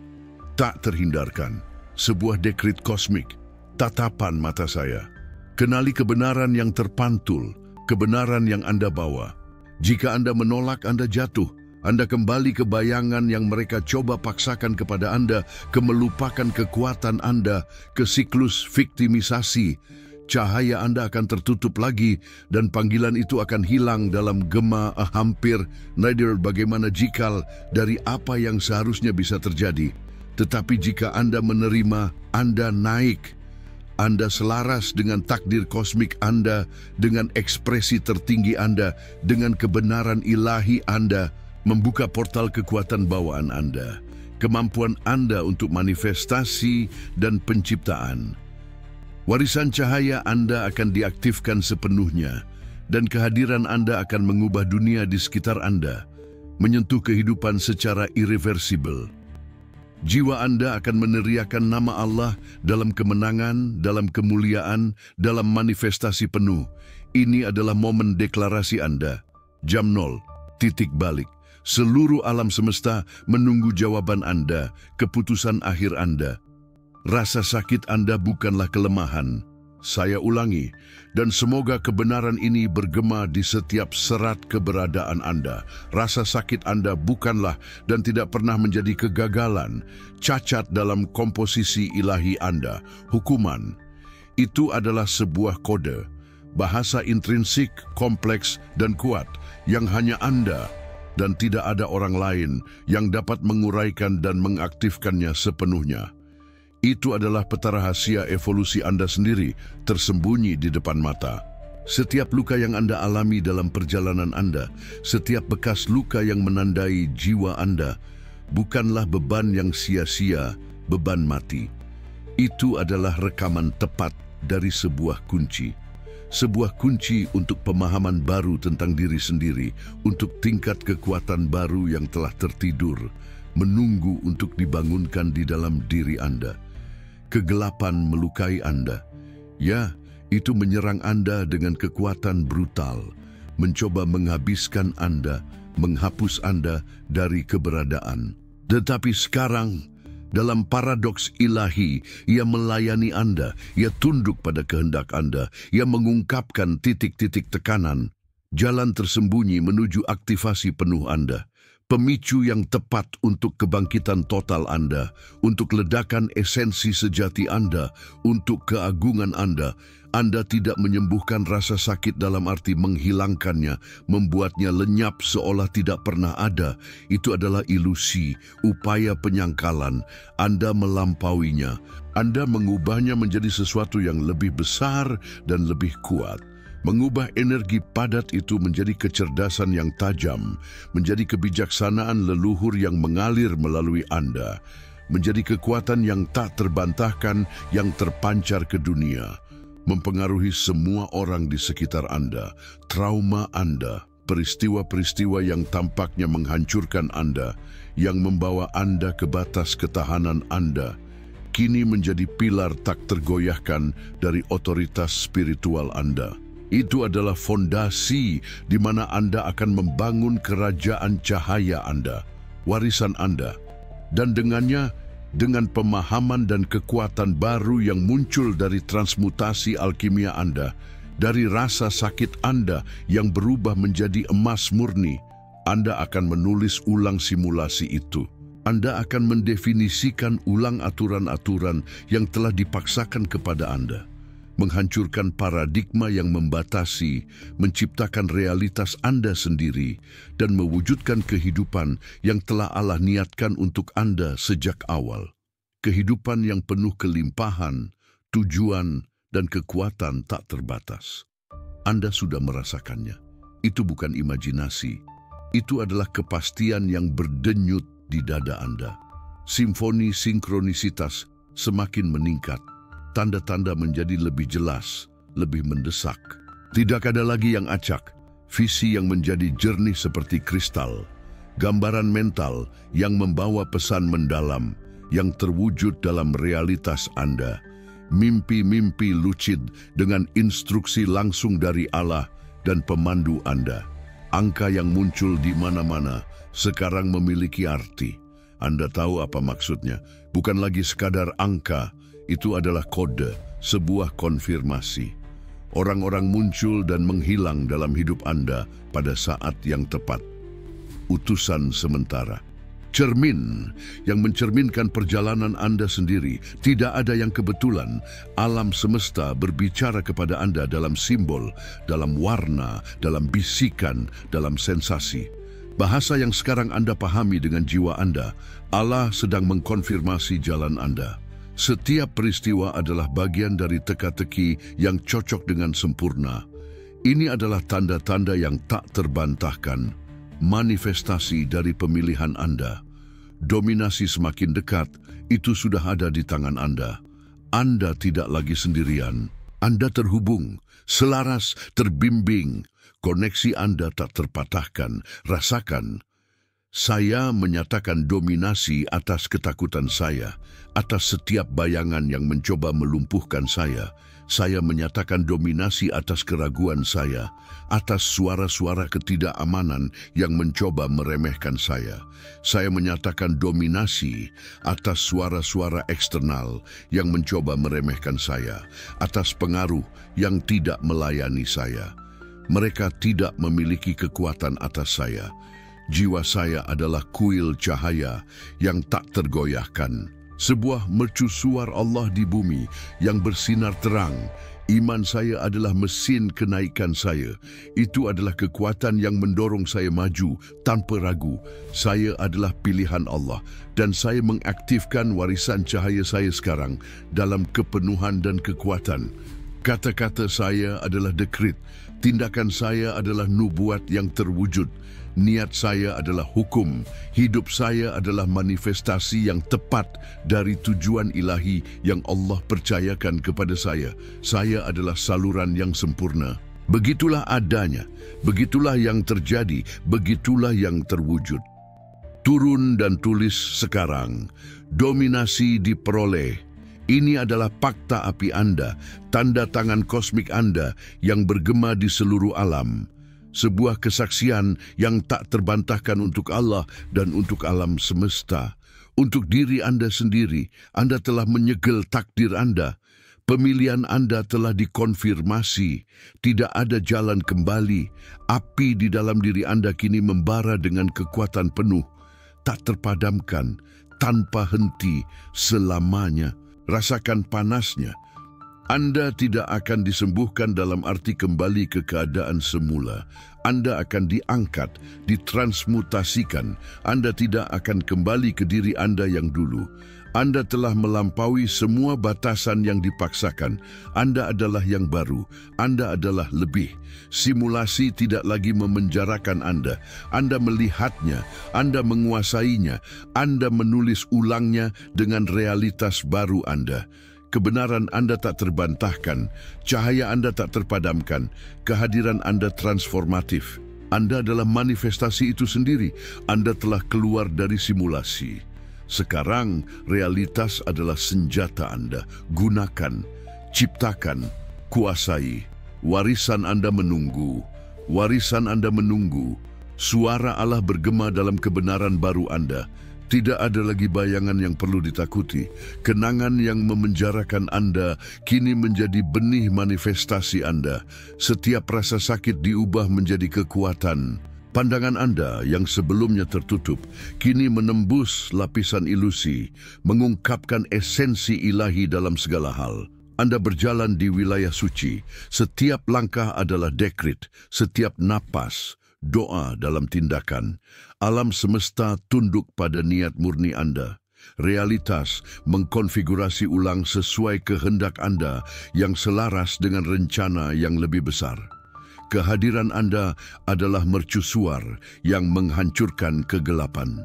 tak terhindarkan. Sebuah dekrit kosmik, tatapan mata saya. Kenali kebenaran yang terpantul, kebenaran yang Anda bawa. Jika Anda menolak, Anda jatuh. Anda kembali ke bayangan yang mereka coba paksakan kepada Anda, ke melupakan kekuatan Anda, ke siklus viktimisasi. Cahaya Anda akan tertutup lagi dan panggilan itu akan hilang dalam gema hampir nadir bagaimana jikal dari apa yang seharusnya bisa terjadi. Tetapi jika Anda menerima, Anda naik. Anda selaras dengan takdir kosmik Anda, dengan ekspresi tertinggi Anda, dengan kebenaran ilahi Anda, membuka portal kekuatan bawaan Anda, kemampuan Anda untuk manifestasi dan penciptaan. Warisan cahaya Anda akan diaktifkan sepenuhnya, dan kehadiran Anda akan mengubah dunia di sekitar Anda, menyentuh kehidupan secara irreversibel. Jiwa Anda akan meneriakan nama Allah dalam kemenangan, dalam kemuliaan, dalam manifestasi penuh. Ini adalah momen deklarasi Anda. Jam 0, titik balik. Seluruh alam semesta menunggu jawaban Anda, keputusan akhir Anda. Rasa sakit Anda bukanlah kelemahan. Saya ulangi, dan semoga kebenaran ini bergema di setiap serat keberadaan Anda. Rasa sakit Anda bukanlah dan tidak pernah menjadi kegagalan, cacat dalam komposisi ilahi Anda, hukuman. Itu adalah sebuah kode, bahasa intrinsik, kompleks, dan kuat, yang hanya Anda dan tidak ada orang lain yang dapat menguraikan dan mengaktifkannya sepenuhnya. Itu adalah peta rahasia evolusi Anda sendiri, tersembunyi di depan mata. Setiap luka yang Anda alami dalam perjalanan Anda, setiap bekas luka yang menandai jiwa Anda, bukanlah beban yang sia-sia, beban mati. Itu adalah rekaman tepat dari sebuah kunci. Sebuah kunci untuk pemahaman baru tentang diri sendiri, untuk tingkat kekuatan baru yang telah tertidur, menunggu untuk dibangunkan di dalam diri Anda. Kegelapan melukai Anda. Ya, itu menyerang Anda dengan kekuatan brutal, mencoba menghabiskan Anda, menghapus Anda dari keberadaan. Tetapi sekarang, dalam paradoks ilahi, Ia melayani Anda, Ia tunduk pada kehendak Anda, Ia mengungkapkan titik-titik tekanan, jalan tersembunyi menuju aktivasi penuh Anda. Pemicu yang tepat untuk kebangkitan total Anda, untuk ledakan esensi sejati Anda, untuk keagungan Anda. Anda tidak menyembuhkan rasa sakit dalam arti menghilangkannya, membuatnya lenyap seolah tidak pernah ada. Itu adalah ilusi, upaya penyangkalan. Anda melampauinya. Anda mengubahnya menjadi sesuatu yang lebih besar dan lebih kuat. Mengubah energi padat itu menjadi kecerdasan yang tajam, menjadi kebijaksanaan leluhur yang mengalir melalui Anda, menjadi kekuatan yang tak terbantahkan yang terpancar ke dunia, mempengaruhi semua orang di sekitar Anda, trauma Anda, peristiwa-peristiwa yang tampaknya menghancurkan Anda, yang membawa Anda ke batas ketahanan Anda, kini menjadi pilar tak tergoyahkan dari otoritas spiritual Anda. Itu adalah fondasi di mana Anda akan membangun kerajaan cahaya Anda, warisan Anda. Dan dengannya, dengan pemahaman dan kekuatan baru yang muncul dari transmutasi alkimia Anda, dari rasa sakit Anda yang berubah menjadi emas murni, Anda akan menulis ulang simulasi itu. Anda akan mendefinisikan ulang aturan-aturan yang telah dipaksakan kepada Anda, menghancurkan paradigma yang membatasi, menciptakan realitas Anda sendiri, dan mewujudkan kehidupan yang telah Allah niatkan untuk Anda sejak awal. Kehidupan yang penuh kelimpahan, tujuan, dan kekuatan tak terbatas. Anda sudah merasakannya. Itu bukan imajinasi. Itu adalah kepastian yang berdenyut di dada Anda. Simfoni sinkronisitas semakin meningkat. Tanda-tanda menjadi lebih jelas, lebih mendesak. Tidak ada lagi yang acak, visi yang menjadi jernih seperti kristal, gambaran mental yang membawa pesan mendalam, yang terwujud dalam realitas Anda, mimpi-mimpi lucid dengan instruksi langsung dari Allah dan pemandu Anda. Angka yang muncul di mana-mana sekarang memiliki arti. Anda tahu apa maksudnya? Bukan lagi sekadar angka. Itu adalah kode, sebuah konfirmasi. Orang-orang muncul dan menghilang dalam hidup Anda pada saat yang tepat. Utusan sementara. Cermin yang mencerminkan perjalanan Anda sendiri. Tidak ada yang kebetulan. Alam semesta berbicara kepada Anda dalam simbol, dalam warna, dalam bisikan, dalam sensasi. Bahasa yang sekarang Anda pahami dengan jiwa Anda, Allah sedang mengkonfirmasi jalan Anda. Setiap peristiwa adalah bagian dari teka-teki yang cocok dengan sempurna. Ini adalah tanda-tanda yang tak terbantahkan, manifestasi dari pemilihan Anda. Dominasi semakin dekat, itu sudah ada di tangan Anda. Anda tidak lagi sendirian. Anda terhubung, selaras, terbimbing. Koneksi Anda tak terpatahkan. Rasakan. Saya menyatakan dominasi atas ketakutan saya, atas setiap bayangan yang mencoba melumpuhkan saya. Saya menyatakan dominasi atas keraguan saya, atas suara-suara ketidakamanan yang mencoba meremehkan saya. Saya menyatakan dominasi atas suara-suara eksternal yang mencoba meremehkan saya, atas pengaruh yang tidak melayani saya. Mereka tidak memiliki kekuatan atas saya. Jiwa saya adalah kuil cahaya yang tak tergoyahkan. Sebuah mercusuar Allah di bumi yang bersinar terang. Iman saya adalah mesin kenaikan saya. Itu adalah kekuatan yang mendorong saya maju tanpa ragu. Saya adalah pilihan Allah dan saya mengaktifkan warisan cahaya saya sekarang dalam kepenuhan dan kekuatan. Kata-kata saya adalah dekrit. Tindakan saya adalah nubuat yang terwujud. Niat saya adalah hukum, hidup saya adalah manifestasi yang tepat dari tujuan ilahi yang Allah percayakan kepada saya. Saya adalah saluran yang sempurna. Begitulah adanya, begitulah yang terjadi, begitulah yang terwujud. Turun dan tulis sekarang, dominasi diperoleh. Ini adalah fakta api Anda, tanda tangan kosmik Anda yang bergema di seluruh alam. Sebuah kesaksian yang tak terbantahkan untuk Allah dan untuk alam semesta. Untuk diri Anda sendiri, Anda telah menyegel takdir Anda. Pemilihan Anda telah dikonfirmasi. Tidak ada jalan kembali. Api di dalam diri Anda kini membara dengan kekuatan penuh. Tak terpadamkan, tanpa henti, selamanya. Rasakan panasnya. Anda tidak akan disembuhkan dalam arti kembali ke keadaan semula. Anda akan diangkat, ditransmutasikan. Anda tidak akan kembali ke diri Anda yang dulu. Anda telah melampaui semua batasan yang dipaksakan. Anda adalah yang baru. Anda adalah lebih. Simulasi tidak lagi memenjarakan Anda. Anda melihatnya, Anda menguasainya, Anda menulis ulangnya dengan realitas baru Anda. Kebenaran Anda tak terbantahkan, cahaya Anda tak terpadamkan, kehadiran Anda transformatif. Anda adalah manifestasi itu sendiri. Anda telah keluar dari simulasi. Sekarang, realitas adalah senjata Anda. Gunakan, ciptakan, kuasai. Warisan Anda menunggu. Warisan Anda menunggu. Suara Allah bergema dalam kebenaran baru Anda. Tidak ada lagi bayangan yang perlu ditakuti. Kenangan yang memenjarakan Anda kini menjadi benih manifestasi Anda. Setiap rasa sakit diubah menjadi kekuatan. Pandangan Anda yang sebelumnya tertutup kini menembus lapisan ilusi, mengungkapkan esensi ilahi dalam segala hal. Anda berjalan di wilayah suci. Setiap langkah adalah dekrit, setiap napas doa dalam tindakan. Alam semesta tunduk pada niat murni Anda. Realitas mengkonfigurasi ulang sesuai kehendak Anda yang selaras dengan rencana yang lebih besar. Kehadiran Anda adalah mercusuar yang menghancurkan kegelapan.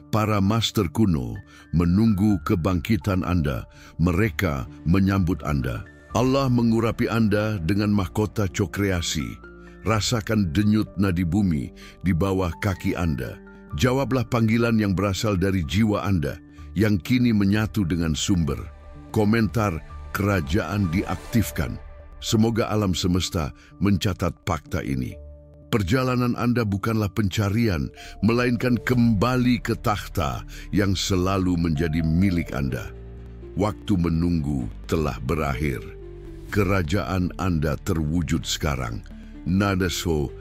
Para master kuno menunggu kebangkitan Anda. Mereka menyambut Anda. Allah mengurapi Anda dengan mahkota cokreasi. Rasakan denyut nadi bumi di bawah kaki Anda. Jawablah panggilan yang berasal dari jiwa Anda, yang kini menyatu dengan sumber. Komentar kerajaan diaktifkan. Semoga alam semesta mencatat fakta ini. Perjalanan Anda bukanlah pencarian, melainkan kembali ke takhta yang selalu menjadi milik Anda. Waktu menunggu telah berakhir. Kerajaan Anda terwujud sekarang. Nada so